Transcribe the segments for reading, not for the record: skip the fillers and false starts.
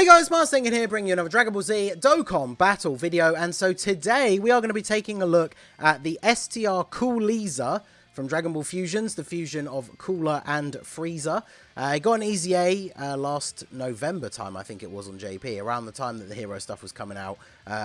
Hey guys, Mars Thinking here, bringing you another Dragon Ball Z Dokkan battle video, and so today we are going to be taking a look at the STR COOLIEZA from Dragon Ball Fusions, the fusion of Cooler and Frieza. It got an Easy A last November time, I think it was, on JP, around the time that the hero stuff was coming out,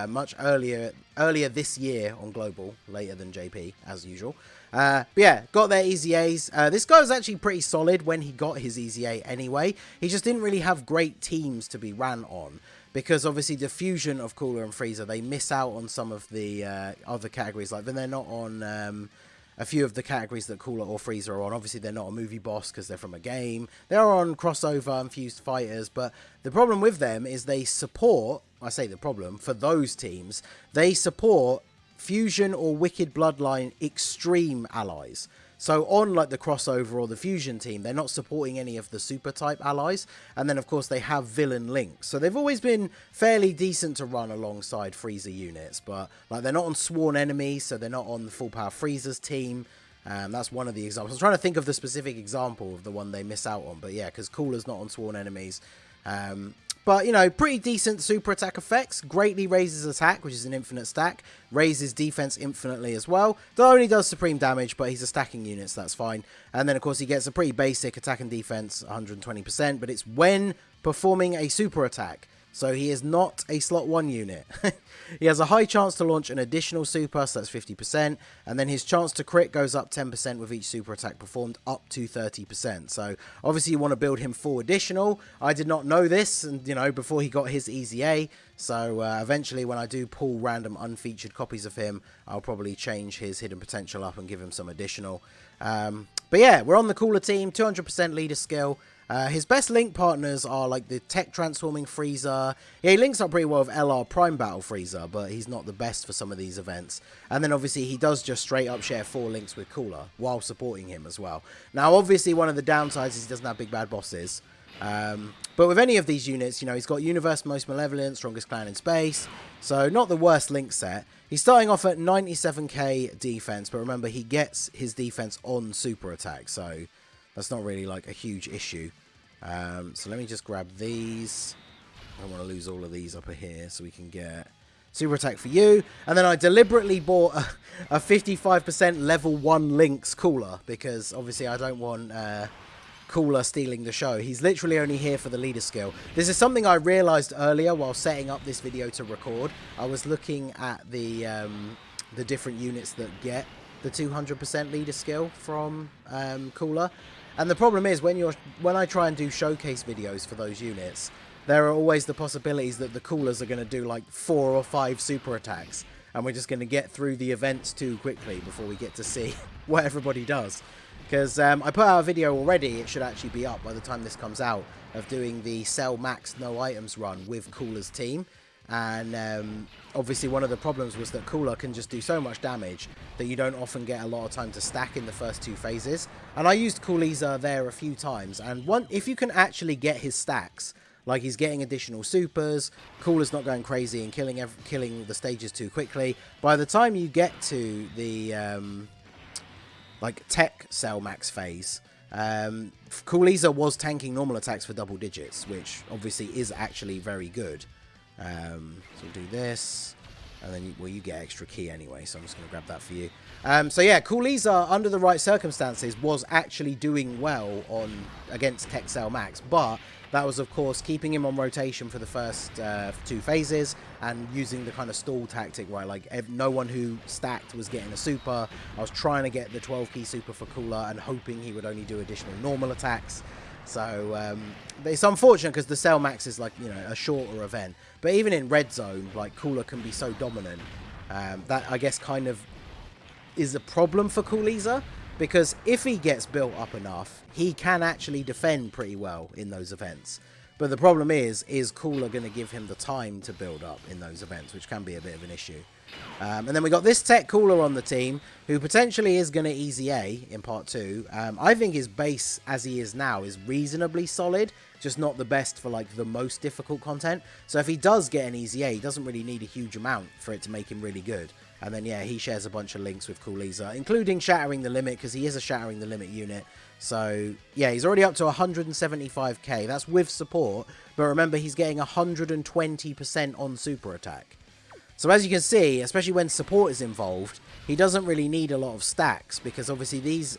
much earlier this year on Global, later than JP, as usual. But yeah, got their Easy A's. This guy was actually pretty solid when he got his Easy A anyway. He just didn't really have great teams to be ran on, because obviously the fusion of Cooler and Frieza, they miss out on some of the other categories. Like, then they're not on a few of the categories that Cooler or Frieza are on. Obviously, they're not a movie boss because they're from a game. They're on crossover and fused fighters, but the problem with them is they support, I say the problem, for those teams, they support Fusion or Wicked Bloodline extreme allies. So on like the crossover or the fusion team, they're not supporting any of the super type allies. And then of course they have villain links. So they've always been fairly decent to run alongside Frieza units, but like they're not on sworn enemies, so they're not on the full power Frieza's team. That's one of the examples. I'm trying to think of the specific example of the one they miss out on, but yeah, because Cooler's not on sworn enemies. But, you know, pretty decent super attack effects. Greatly raises attack, which is an infinite stack. Raises defense infinitely as well. That only does supreme damage, but he's a stacking unit, so that's fine. And then, of course, he gets a pretty basic attack and defense, 120%. But it's when performing a super attack. So he is not a slot 1 unit. He has a high chance to launch an additional super, so that's 50%. And then his chance to crit goes up 10% with each super attack performed, up to 30%. So obviously you want to build him full additional. I did not know this, and you know, before he got his Easy A. So eventually when I do pull random unfeatured copies of him, I'll probably change his hidden potential up and give him some additional. But yeah, we're on the Cooler team, 200% leader skill. His best link partners are like the tech transforming Frieza. Yeah, he links up pretty well with LR Prime Battle Frieza, but he's not the best for some of these events. And then obviously he does just straight up share 4 links with Cooler while supporting him as well. Now obviously one of the downsides is he doesn't have big bad bosses. But with any of these units, you know, he's got Universe Most Malevolent, Strongest Clan in Space, so not the worst link set. He's starting off at 97k defense, but remember he gets his defense on super attack, so that's not really like a huge issue. So let me just grab these. I don't want to lose all of these up here, so we can get super attack for you. And then I deliberately bought a 55% level 1 links Cooler, because obviously I don't want Cooler stealing the show. He's literally only here for the leader skill. This is something I realized earlier while setting up this video to record. I was looking at the different units that get the 200% leader skill from Cooler. And the problem is when I try and do showcase videos for those units, there are always the possibilities that the Coolers are going to do like 4 or 5 super attacks, and we're just going to get through the events too quickly before we get to see what everybody does. Because I put out a video already, it should actually be up by the time this comes out, of doing the Sell Max No Items run with Cooler's team. And obviously one of the problems was that Cooler can just do so much damage that you don't often get a lot of time to stack in the first 2 phases. And I used COOLIEZA there a few times, and if you can actually get his stacks, like he's getting additional supers, Cooler's not going crazy and killing the stages too quickly, by the time you get to the like tech Cell Max phase, COOLIEZA was tanking normal attacks for double digits, which obviously is actually very good. So we'll do this, and then you get extra key anyway, so I'm just going to grab that for you. So yeah, COOLIEZA, under the right circumstances, was actually doing well against Tech Cell Max, but that was of course keeping him on rotation for the first 2 phases and using the kind of stall tactic, right? Like no one who stacked was getting a super. I was trying to get the 12 key super for Cooler and hoping he would only do additional normal attacks. So it's unfortunate because the Cell Max is like, you know, a shorter event, but even in Red Zone, like Cooler can be so dominant that I guess kind of is a problem for COOLIEZA, because if he gets built up enough, he can actually defend pretty well in those events. But the problem is Cooler going to give him the time to build up in those events, which can be a bit of an issue. And then we got this Tech Cooler on the team, who potentially is going to Easy A in part 2. I think his base, as he is now, is reasonably solid. just not the best for like the most difficult content. So if he does get an easy A, he doesn't really need a huge amount for it to make him really good. And then, yeah, he shares a bunch of links with COOLIEZA, including Shattering the Limit, because he is a Shattering the Limit unit. So, yeah, he's already up to 175k. That's with support. But remember, he's getting 120% on super attack. So as you can see, especially when support is involved, he doesn't really need a lot of stacks, because obviously these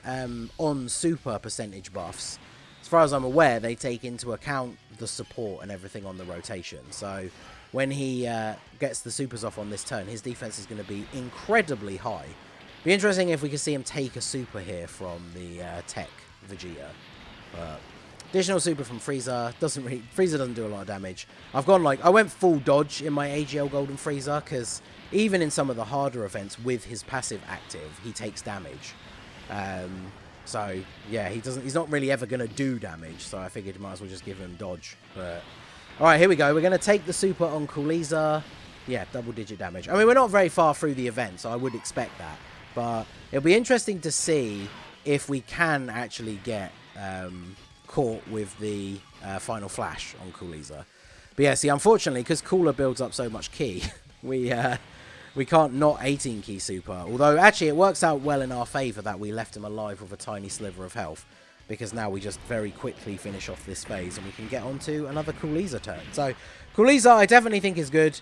on super percentage buffs, as far as I'm aware, they take into account the support and everything on the rotation. So when he gets the supers off on this turn, his defense is going to be incredibly high. Be interesting if we can see him take a super here from the Tech Vegeta. But additional super from Frieza Frieza doesn't do a lot of damage. I went full dodge in my AGL Golden Frieza, because even in some of the harder events with his passive active, he takes damage. So yeah, he's not really ever going to do damage, so I figured might as well just give him dodge. But alright, here we go. We're going to take the super on COOLIEZA. Yeah, double-digit damage. I mean, we're not very far through the event, so I would expect that. But it'll be interesting to see if we can actually get caught with the final flash on COOLIEZA. But yeah, see, unfortunately, because Cooler builds up so much ki, we can't not 18 ki super. Although, actually, it works out well in our favour that we left him alive with a tiny sliver of health, because now we just very quickly finish off this phase and we can get on to another COOLIEZA turn. So, COOLIEZA I definitely think is good.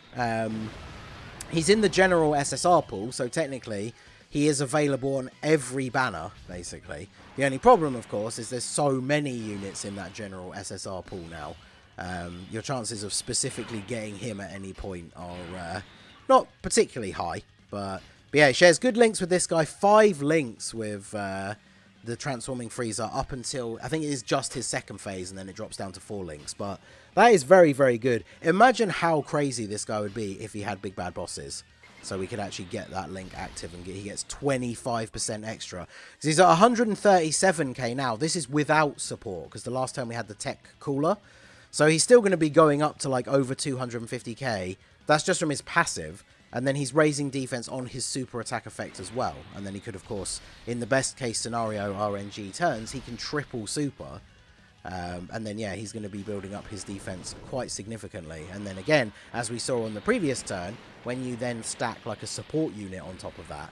He's in the general SSR pool, so technically he is available on every banner, basically. The only problem, of course, is there's so many units in that general SSR pool now. Your chances of specifically getting him at any point are not particularly high. But yeah, he shares good links with this guy. 5 links with the Transforming Frieza up until, I think it is just his second phase, and then it drops down to 4 links. But that is very, very good. Imagine how crazy this guy would be if he had big bad bosses. So we could actually get that link active, and he gets 25% extra. So he's at 137k now. This is without support, because the last time we had the Tech Cooler. So he's still going to be going up to like over 250k. That's just from his passive. And then he's raising defense on his super attack effect as well. And then he could, of course, in the best case scenario, RNG turns, he can triple super. And then, yeah, he's going to be building up his defense quite significantly. And then again, as we saw on the previous turn, when you then stack like a support unit on top of that,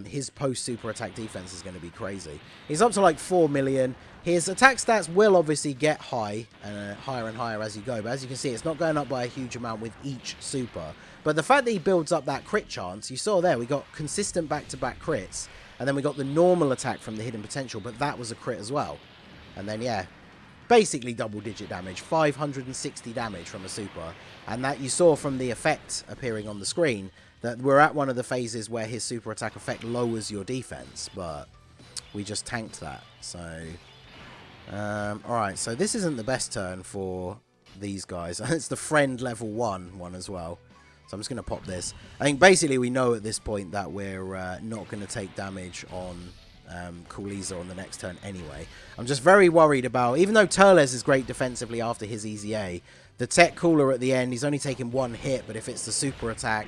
his post-super attack defense is going to be crazy. He's up to like 4 million. His attack stats will obviously get higher and higher as you go. But as you can see, it's not going up by a huge amount with each super. But the fact that he builds up that crit chance, you saw there, we got consistent back-to-back crits. And then we got the normal attack from the hidden potential, but that was a crit as well. And then, yeah, basically double-digit damage, 560 damage from a super. And that you saw from the effect appearing on the screen, that we're at one of the phases where his super attack effect lowers your defense, but we just tanked that. So, alright, so this isn't the best turn for these guys. It's the friend level 1 as well. So I'm just going to pop this. I think basically we know at this point that we're not going to take damage on COOLIEZA on the next turn anyway. I'm just very worried about, even though Turles is great defensively after his easy A, the Tech Cooler at the end, he's only taken 1 hit, but if it's the super attack,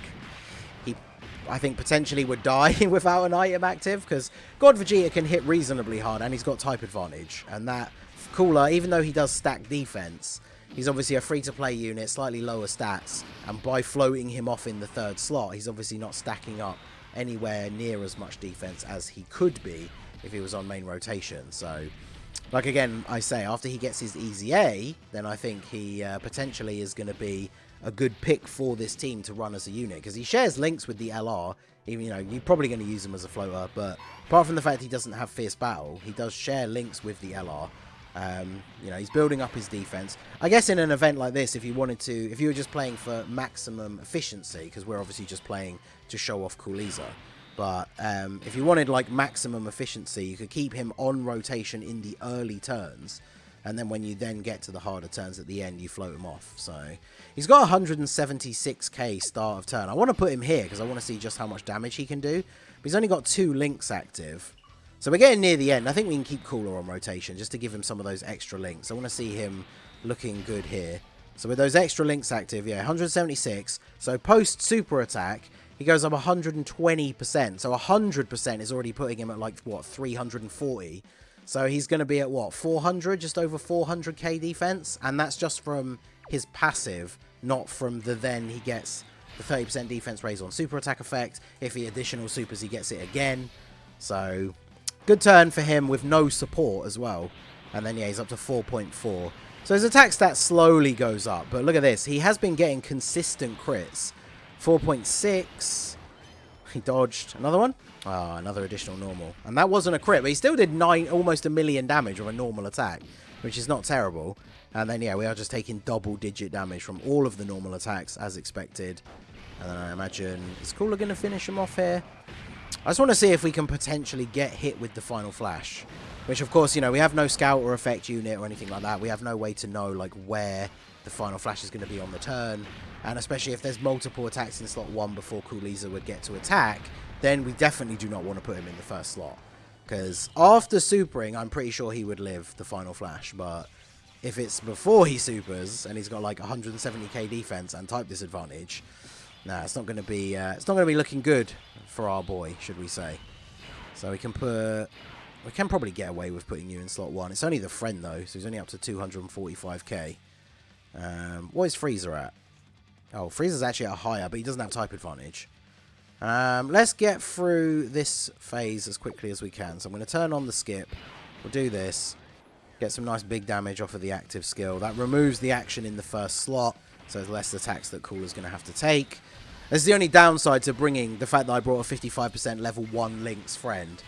he, I think, potentially would die without an item active, because God Vegeta can hit reasonably hard, and he's got type advantage, and that Cooler, even though he does stack defense, he's obviously a free-to-play unit, slightly lower stats, and by floating him off in the 3rd slot, he's obviously not stacking up anywhere near as much defense as he could be if he was on main rotation. So, like again, I say, after he gets his easy A, then I think he potentially is going to be a good pick for this team to run as a unit, because he shares links with the LR. Even, you know, you're probably going to use him as a floater, but apart from the fact he doesn't have fierce battle, he does share links with the LR. You know, he's building up his defense. I guess in an event like this, if you wanted to, if you were just playing for maximum efficiency, because we're obviously just playing to show off COOLIEZA, but if you wanted like maximum efficiency, you could keep him on rotation in the early turns, and then when you then get to the harder turns at the end, you float him off. So he's got 176k start of turn. I want to put him here because I want to see just how much damage he can do, but he's only got 2 links active. So we're getting near the end. I think we can keep Cooler on rotation just to give him some of those extra links. I want to see him looking good here. So with those extra links active, yeah, 176. So post super attack, he goes up 120%. So 100% is already putting him at like, what, 340. So he's going to be at, what, 400? Just over 400k defense? And that's just from his passive, not from the then he gets the 30% defense raise on super attack effect. If he additional supers, he gets it again. So, good turn for him with no support as well. And then, yeah, he's up to 4.4. So his attack stat slowly goes up. But look at this. He has been getting consistent crits. 4.6. He dodged. Another one? Oh, another additional normal. And that wasn't a crit, but he still did almost a million damage with a normal attack, which is not terrible. And then, yeah, we are just taking double-digit damage from all of the normal attacks, as expected. And then I imagine, is Cooler going to finish him off here? I just want to see if we can potentially get hit with the final flash. Which, of course, you know, we have no scout or effect unit or anything like that. We have no way to know, like, where the final flash is going to be on the turn. And especially if there's multiple attacks in slot 1 before COOLIEZA would get to attack, then we definitely do not want to put him in the first slot. Because after supering, I'm pretty sure he would live the final flash. But if it's before he supers and he's got, like, 170k defense and type disadvantage, nah, it's not going to be looking good for our boy, should we say. So we can probably get away with putting you in slot 1. It's only the friend, though, so he's only up to 245k. What is Freezer at? Oh, Freezer's actually at a higher, but he doesn't have type advantage. Let's get through this phase as quickly as we can. So I'm going to turn on the skip. We'll do this. Get some nice big damage off of the active skill. That removes the action in the first slot, so there's less attacks that Cooler's going to have to take. This is the only downside to bringing the fact that I brought a 55% level 1 Lynx friend.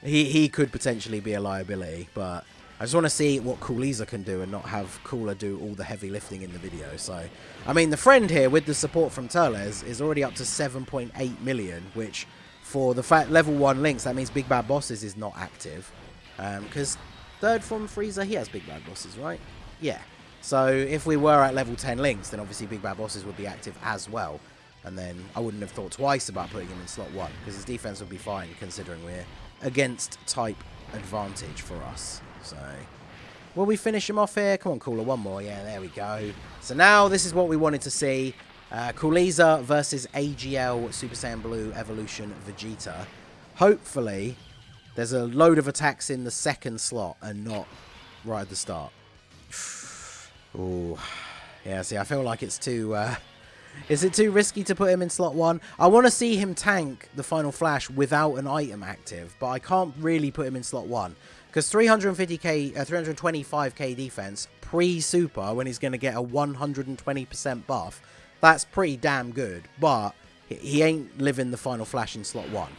He could potentially be a liability, but I just want to see what COOLIEZA can do and not have Cooler do all the heavy lifting in the video. So, I mean, the friend here with the support from Turles is already up to 7.8 million, which for the fact level 1 Lynx, that means Big Bad Bosses is not active. Because third from Freezer, he has Big Bad Bosses, right? Yeah. So if we were at level 10 Lynx, then obviously Big Bad Bosses would be active as well. And then I wouldn't have thought twice about putting him in slot 1, because his defense would be fine considering we're against type advantage for us. So, will we finish him off here? Come on, Cooler, one more. Yeah, there we go. So now this is what we wanted to see. COOLIEZA versus AGL Super Saiyan Blue Evolution Vegeta. Hopefully, there's a load of attacks in the second slot and not right at the start. Ooh. Yeah, see, I feel like it's too... is it too risky to put him in slot 1? I want to see him tank the final flash without an item active, but I can't really put him in slot 1. Because 325k defense pre-super, when he's going to get a 120% buff, that's pretty damn good. But he ain't living the final flash in slot 1.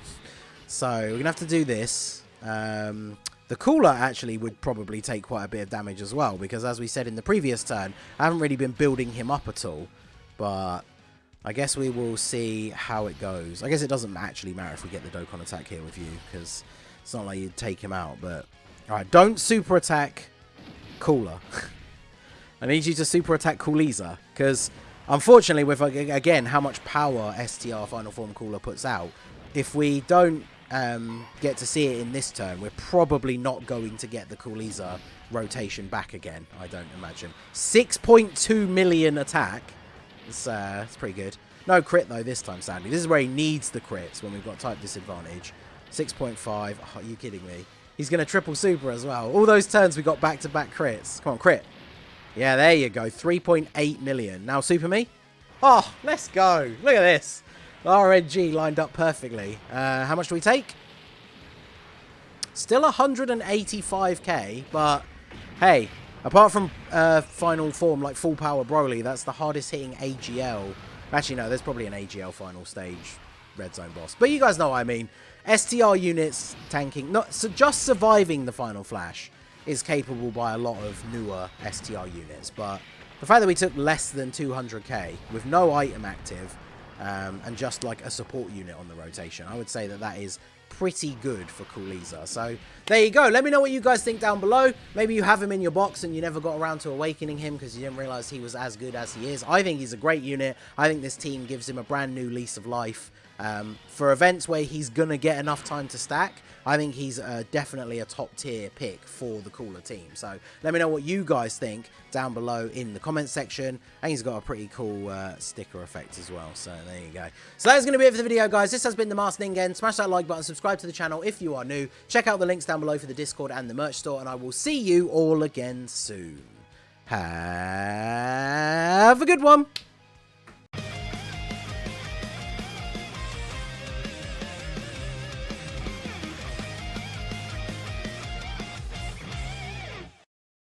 So we're going to have to do this. The Cooler actually would probably take quite a bit of damage as well, because as we said in the previous turn, I haven't really been building him up at all. But I guess we will see how it goes. I guess it doesn't actually matter if we get the Dokkan attack here with you, because it's not like you'd take him out. But alright, don't super attack Cooler. I need you to super attack COOLIEZA, because unfortunately with, again, how much power STR Final Form Cooler puts out, if we don't get to see it in this turn, we're probably not going to get the COOLIEZA rotation back again, I don't imagine. 6.2 million attack. It's pretty good. No crit, though, this time, sadly. This is where he needs the crits, when we've got type disadvantage. 6.5. Oh, are you kidding me? He's going to triple super as well. All those turns we got back-to-back crits. Come on, crit. Yeah, there you go. 3.8 million. Now, super me. Oh, let's go. Look at this. RNG lined up perfectly. How much do we take? Still 185k, but hey, apart from final form like full power Broly, that's the hardest hitting AGL. Actually, no, there's probably an AGL final stage red zone boss. But you guys know what I mean. STR units tanking, so just surviving the final flash is capable by a lot of newer STR units. But the fact that we took less than 200k with no item active, and just like a support unit on the rotation, I would say that that is pretty good for COOLIEZA. So there you go. Let me know what you guys think down below. Maybe you have him in your box and you never got around to awakening him because you didn't realize he was as good as he is. I think he's a great unit. I think this team gives him a brand new lease of life. For events where he's going to get enough time to stack, I think he's definitely a top tier pick for the Cooler team. So let me know what you guys think down below in the comments section. And he's got a pretty cool sticker effect as well. So there you go. So that's going to be it for the video, guys. This has been the Masked Ningen. Smash that like button, subscribe to the channel if you are new. Check out the links down below for the Discord and the merch store. And I will see you all again soon. Have a good one.